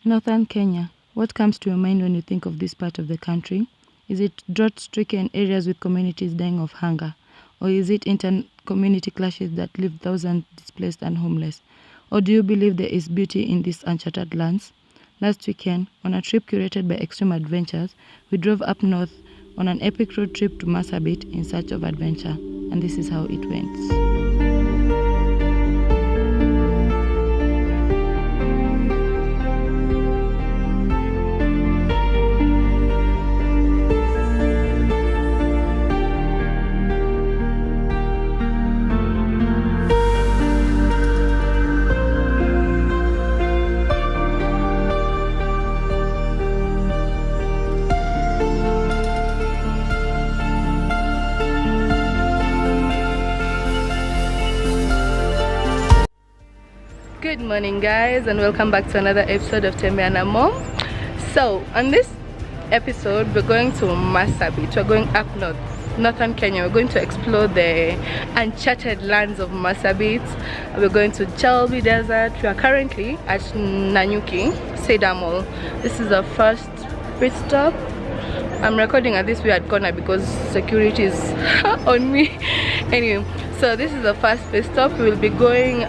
Northern Kenya. What comes to your mind when you think of this part of the country? Is it drought-stricken areas with communities dying of hunger? Or is it inter-community clashes that leave thousands displaced and homeless? Or do you believe there is beauty in these uncharted lands? Last weekend, on a trip curated by Extreme Adventures, we drove up north on an epic road trip to Marsabit in search of adventure. And this is how it went. Good morning guys, and welcome back to another episode of Tembea na Mom. So on this episode we're going to Marsabit. We're going up north, northern Kenya. We're going to explore the uncharted lands of Marsabit. We're going to Chalbi Desert. We are currently at Nanyuki Cedar Mall. This is our first pit stop. I'm recording at this weird corner because security is on me. Anyway, so this is the first pit stop. We will be going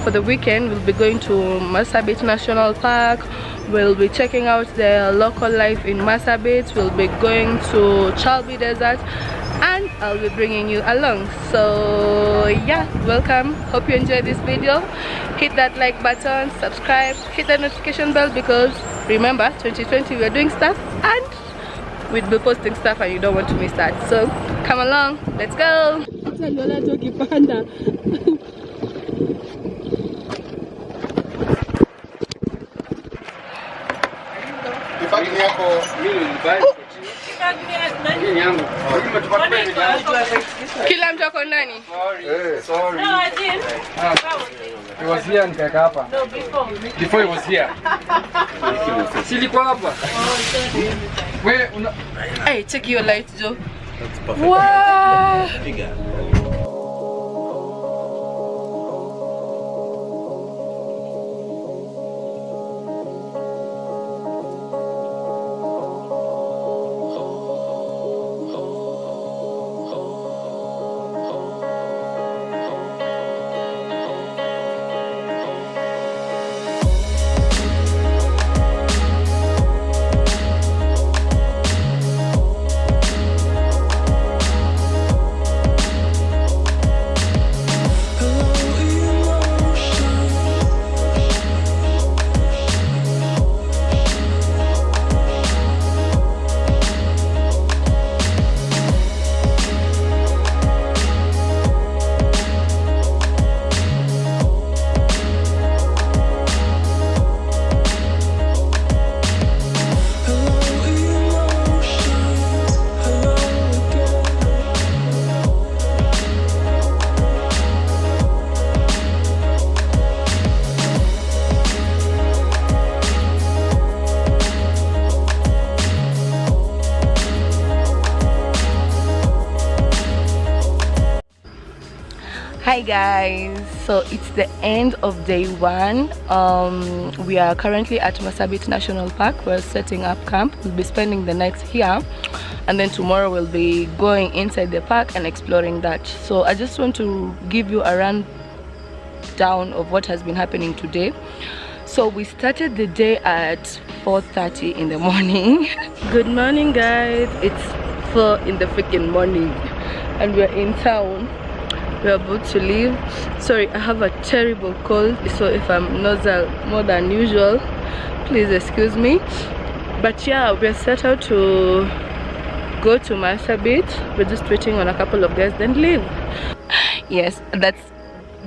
for the weekend. We'll be going to Marsabit National Park. We'll be checking out the local life in Marsabit. We'll be going to Chalbi Desert, and I'll be bringing you along. So yeah, welcome. Hope you enjoyed this video. Hit that like button, subscribe, hit the notification bell, because remember 2020 we're doing stuff and we'll be posting stuff and you don't want to miss that. So come along, let's go. Kila mtu ako ndani. Sorry. No, I didn't. He was here and hapa. No, before he was here. Silikuwa hapa. Wewe una. Hey, check your light, Joe. That's perfect. Wow. Hi guys, so it's the end of day one. We are currently at Marsabit National Park. We're setting up camp. We'll be spending the night here, and then tomorrow we'll be going inside the park and exploring that. So I just want to give you a rundown of what has been happening today. So we started the day at 4:30 in the morning. Good morning guys, it's 4 in the freaking morning and we're in town. We're about to leave. Sorry, I have a terrible cold, so if I'm nasal more than usual, please excuse me. But yeah, we're set out to go to Marsabit. We're just waiting on a couple of guys, then leave. Yes, that's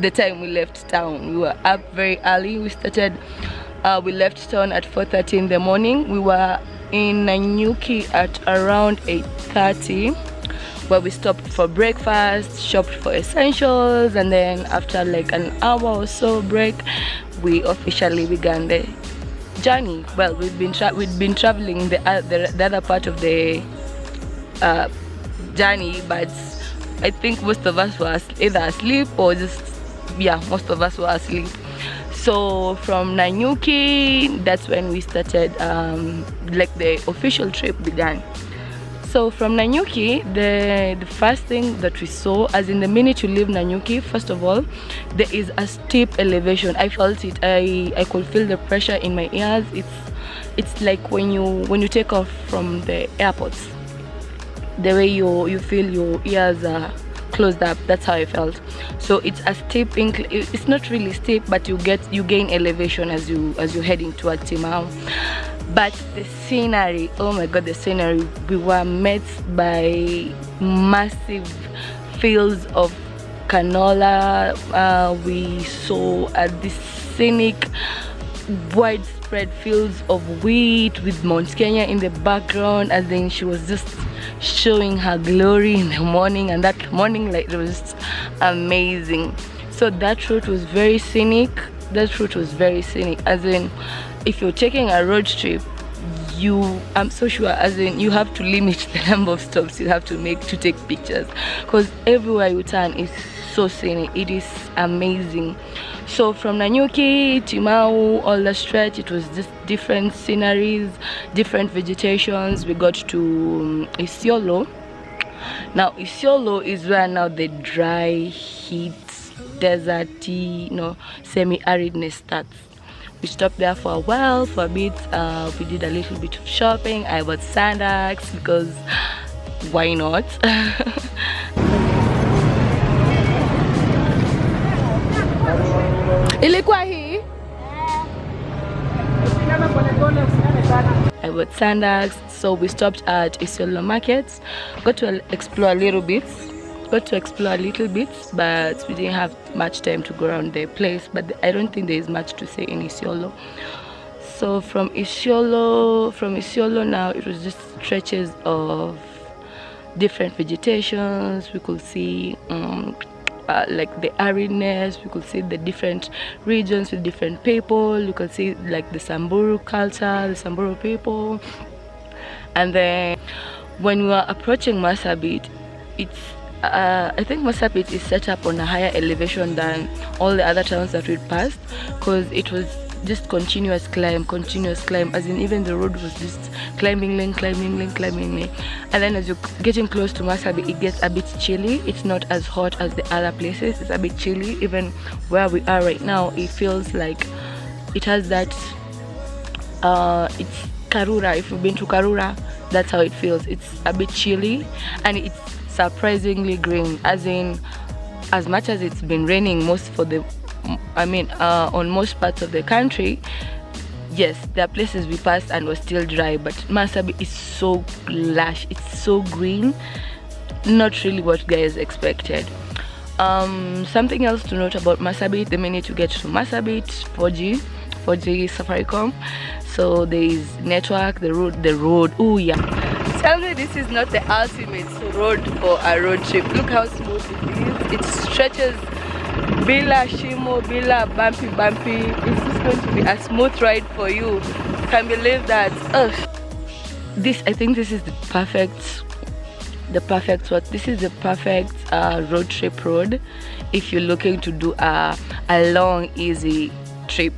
the time we left town. We were up very early. We left town at 4:30 in the morning. We were in Nanyuki at around 8:30, where we stopped for breakfast, shopped for essentials, and then after like an hour or so break, we officially began the journey. Well, we'd been traveling the other part of the journey, but I think most of us were either asleep or just, yeah, most of us were asleep. So from Nanyuki, that's when we started, like the official trip began. So from Nanyuki, the first thing that we saw, as in the minute you leave Nanyuki, first of all, there is a steep elevation. I felt it. I could feel the pressure in my ears. It's like when you take off from the airports, the way you feel your ears are closed up. That's how I felt. So it's a steep it's not really steep, but you gain elevation as you're heading towards Timau. But the scenery, oh my god, the scenery, we were met by massive fields of canola. We saw this scenic widespread fields of wheat with Mount Kenya in the background, and then she was just showing her glory in the morning, and that morning, like, it was just amazing. So that route was very scenic. As in, if you're taking a road trip, I'm so sure, as in, you have to limit the number of stops you have to make to take pictures, because everywhere you turn is so scenic. It is amazing. So from Nanyuki, Timau, all the stretch, it was just different sceneries, different vegetations. We got to Isiolo. Now Isiolo is where now the dry heat, deserty, semi-aridness starts. We stopped there for a while, for a bit. We did a little bit of shopping. I bought sandals because why not? Ilikuwa hii? I bought sandals, so we stopped at Isiolo markets. Got to explore a little bit, but we didn't have much time to go around the place. But I don't think there is much to say in Isiolo. So from Isiolo now, it was just stretches of different vegetations. We could see like the aridness. We could see the different regions with different people. You could see like the Samburu culture, the Samburu people. And then when we were approaching Marsabit, I think Marsabit is set up on a higher elevation than all the other towns that we'd passed, because it was just continuous climb, as in even the road was just climbing lane. And then as you're getting close to Marsabit, it gets a bit chilly. It's not as hot as the other places. It's a bit chilly. Even where we are right now, it feels like it has that it's Karura. If you've been to Karura, that's how it feels. It's a bit chilly, and it's surprisingly green, as in, as much as it's been raining on most parts of the country. Yes, there are places we passed and was still dry, but Marsabit is so lush, it's so green. Not really what guys expected. Something else to note about Marsabit: the minute you get to Marsabit, 4G Safaricom, so there is network. The road, oh yeah, tell me this is not the ultimate road for a road trip. Look how smooth it is. It stretches bila shimo, bila bumpy. It's just going to be a smooth ride for you. Can believe that. I think this is the perfect road trip road if you're looking to do a long, easy trip.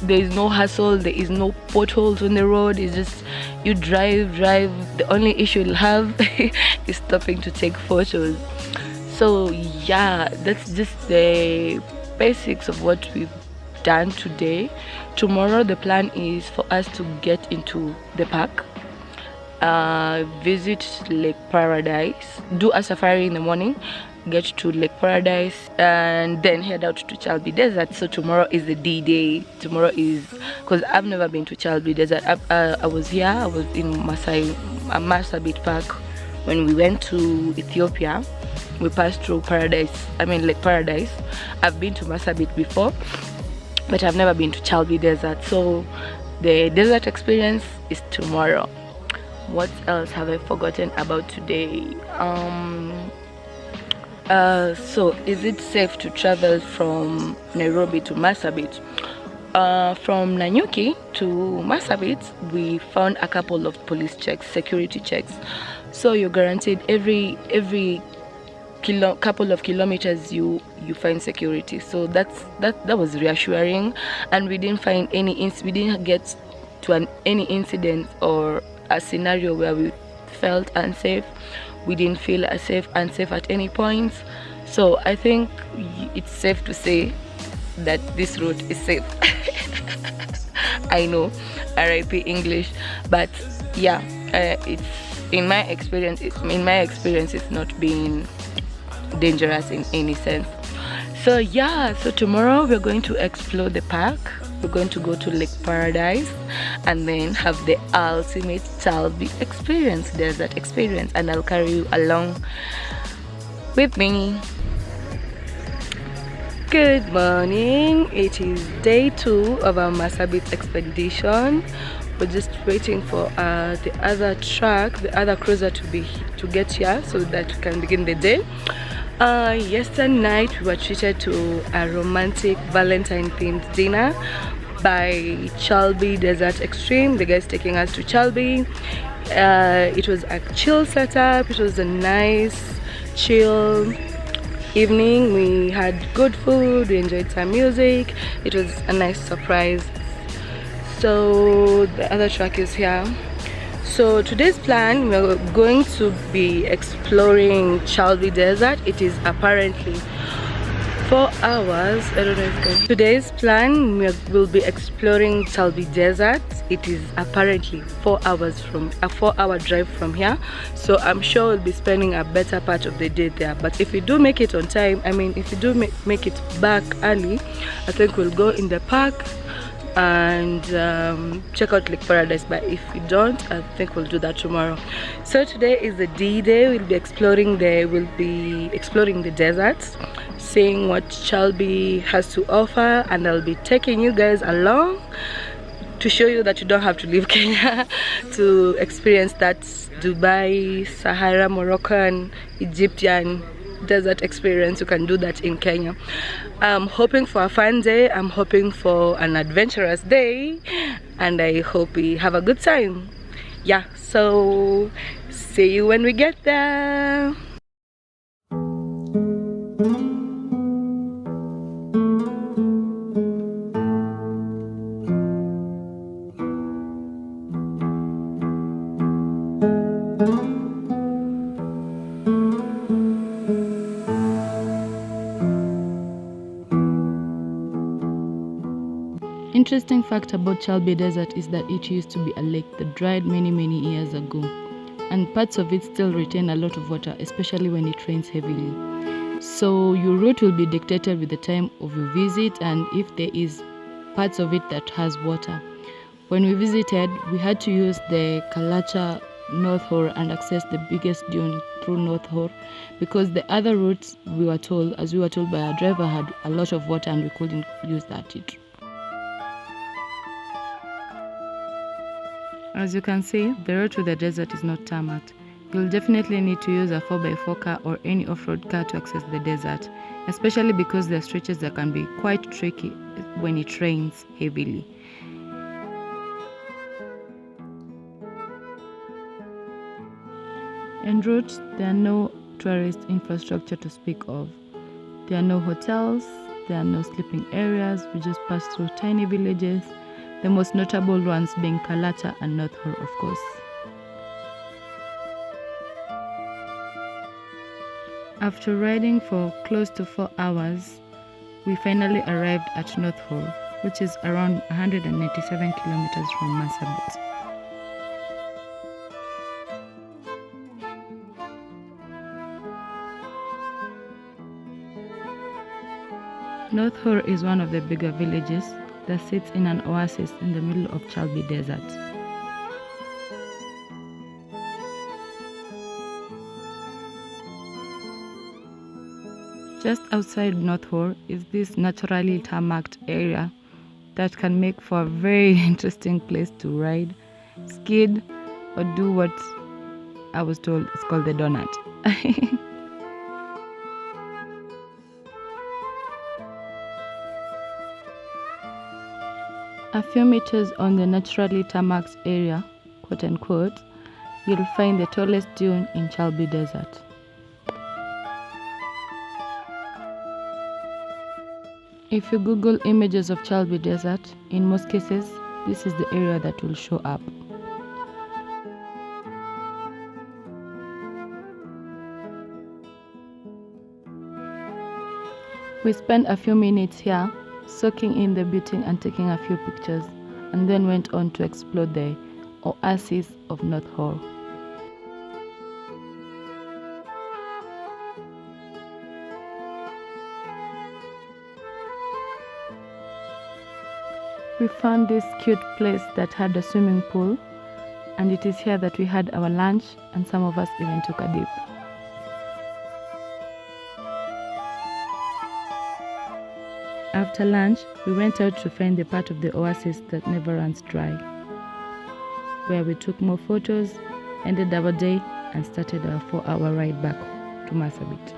There is no hassle, there is no potholes on the road. It's just you drive. The only issue you'll have is stopping to take photos. So yeah, that's just the basics of what we've done today. Tomorrow the plan is for us to get into the park, visit Lake Paradise, do a safari in the morning, get to Lake Paradise, and then head out to Chalbi Desert. So tomorrow is the D-Day. Tomorrow is, because I've never been to Chalbi Desert. I was in Marsabit Park when we went to Ethiopia. We passed through Lake Paradise. I've been to Marsabit before, but I've never been to Chalbi Desert. So the desert experience is tomorrow. What else have I forgotten about today? So is it safe to travel from Nairobi to Marsabit? From Nanyuki to Marsabit, we found a couple of police checks, security checks. So you're guaranteed every couple of kilometers you find security. So that was reassuring, and we didn't find we didn't get to any incident or a scenario where we felt unsafe. We didn't feel unsafe at any point. So I think it's safe to say that this route is safe. I know, RIP English, but yeah, it's in my experience it's not been dangerous in any sense. So yeah, so tomorrow we're going to explore the park. We're going to go to Lake Paradise and then have the ultimate Chalbi experience, desert experience, and I'll carry you along with me. Good morning. It is day 2 of our Marsabit expedition. We're just waiting for the other cruiser to get here so that we can begin the day. Yesterday night we were treated to a romantic Valentine themed dinner by Chalbi Desert Extreme. The guys taking us to Chalbi. It was a chill setup. It was a nice chill evening. We had good food, we enjoyed some music. It was a nice surprise. So the other truck is here. So today's plan, we're going to be exploring Chalbi Desert. It is apparently 4 hours. I don't know if you can. Today's plan, we'll be exploring Chalbi Desert. It is apparently 4 hours from a 4-hour drive from here. So I'm sure we'll be spending a better part of the day there. But if we do make it on time, I mean, if we do make it back early, I think we'll go in the park and check out Lake Paradise. But if we don't, I think we'll do that tomorrow. So today is the D-Day. We'll be exploring the deserts, seeing what Chalbi has to offer, and I'll be taking you guys along to show you that you don't have to leave Kenya to experience that Dubai, Sahara, Moroccan, Egyptian desert experience. You can do that in Kenya. I'm hoping for a fun day. I'm hoping for an adventurous day, and I hope we have a good time. Yeah, so see you when we get there. Interesting fact about Chalbi Desert is that it used to be a lake that dried many years ago, and parts of it still retain a lot of water, especially when it rains heavily. So your route will be dictated with the time of your visit and if there is parts of it that has water. When we visited, we had to use the Kalacha North Hor and access the biggest dune through North Hor, because the other routes we were told by our driver, had a lot of water and we couldn't use that. As you can see, the road to the desert is not tarmac. You'll definitely need to use a 4x4 car or any off-road car to access the desert, especially because there are stretches that can be quite tricky when it rains heavily. En route, there are no tourist infrastructure to speak of. There are no hotels, there are no sleeping areas. We just pass through tiny villages, the most notable ones being Kalacha and North Hor, of course. After riding for close to 4 hours, we finally arrived at North Hor, which is around 197 kilometers from Marsabit. North Hor is one of the bigger villages that sits in an oasis in the middle of Chalbi Desert. Just outside North Hor is this naturally tarmacked area that can make for a very interesting place to ride, skid, or do what I was told is called the donut. A few meters on the naturally tarmacked area, quote unquote, you'll find the tallest dune in Chalbi Desert. If you Google images of Chalbi Desert, in most cases, this is the area that will show up. We spent a few minutes here, soaking in the beauty and taking a few pictures, and then went on to explore the oasis of North Hall. We found this cute place that had a swimming pool, and it is here that we had our lunch, and some of us even took a dip. After lunch, we went out to find the part of the oasis that never runs dry, where we took more photos, ended our day, and started our 4-hour ride back to Marsabit.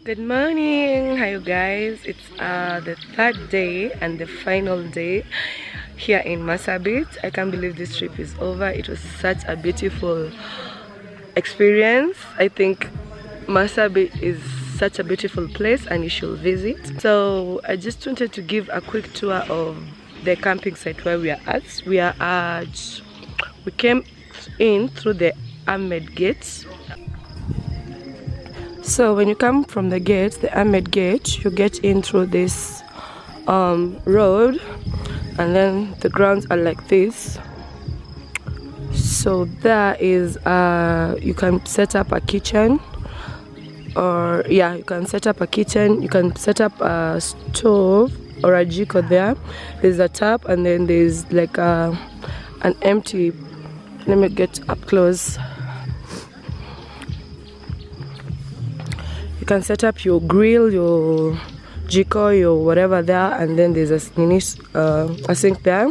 Good morning, hi you guys. It's the third day and the final day here in Marsabit. I can't believe this trip is over. It was such a beautiful experience. I think Marsabit is such a beautiful place and you should visit. So I just wanted to give a quick tour of the camping site where we are at. We came in through the Ahmed Gate. So when you come from the gate, the Ahmed Gate, you get in through this road, and then the grounds are like this. So there is you can set up a kitchen, or yeah, you can set up a kitchen. You can set up a stove or a jiko there. There's a tap, and then there's like an empty. Let me get up close. You can set up your grill, your jiko, your whatever there, and then there's a sink there.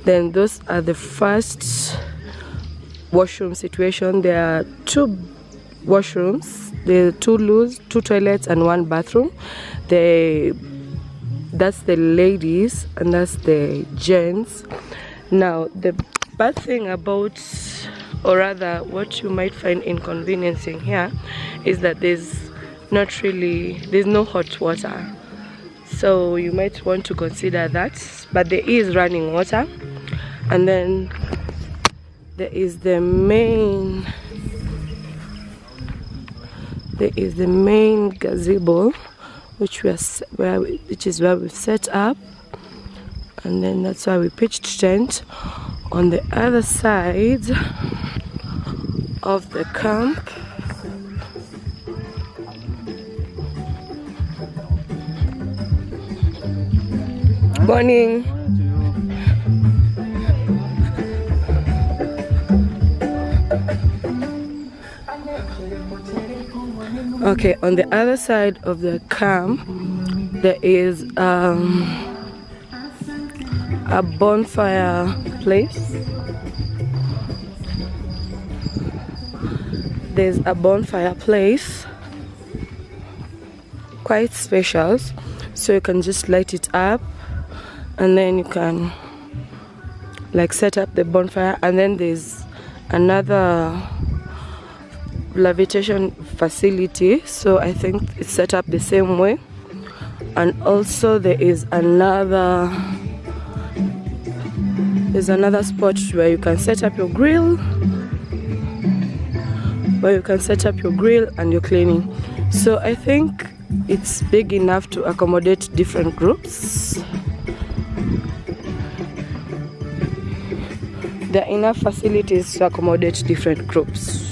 Then those are the first washroom situation. There are 2 washrooms. There are 2 loos, 2 toilets, and 1 bathroom. That's the ladies and that's the gents. Now the bad thing about, or rather what you might find inconveniencing here, is that there's no hot water, so you might want to consider that, but there is running water. And then there is the main gazebo, which is where we've set up, and then that's why we pitched tent on the other side of the camp. Morning. Okay, on the other side of the camp there is a bonfire place. There's a bonfire place, quite spacious, so you can just light it up, and then you can like set up the bonfire. And then there's another levitation facility, so I think it's set up the same way. And also there's another spot where you can set up your grill, and your cleaning. So I think it's big enough to accommodate different groups. There are enough facilities to accommodate different groups.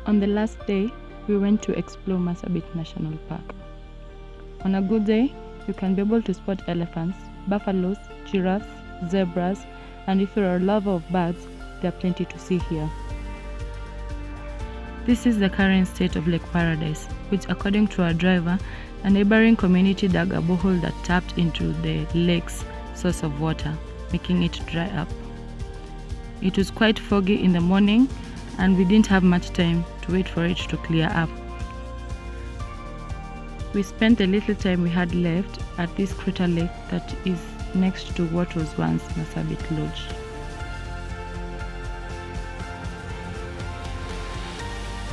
On the last day, we went to explore Marsabit National Park. On a good day, you can be able to spot elephants, buffaloes, giraffes, zebras, and if you're a lover of birds, there are plenty to see here. This is the current state of Lake Paradise, which according to our driver, a neighboring community dug a borehole that tapped into the lake's source of water, making it dry up. It was quite foggy in the morning and we didn't have much time to wait for it to clear up. We spent the little time we had left at this crater lake that is next to what was once Marsabit Lodge.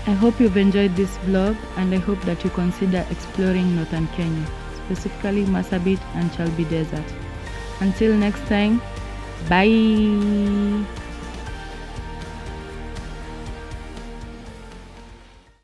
I hope you've enjoyed this vlog and I hope that you consider exploring northern Kenya, specifically Marsabit and Chalbi Desert. Until next time, bye!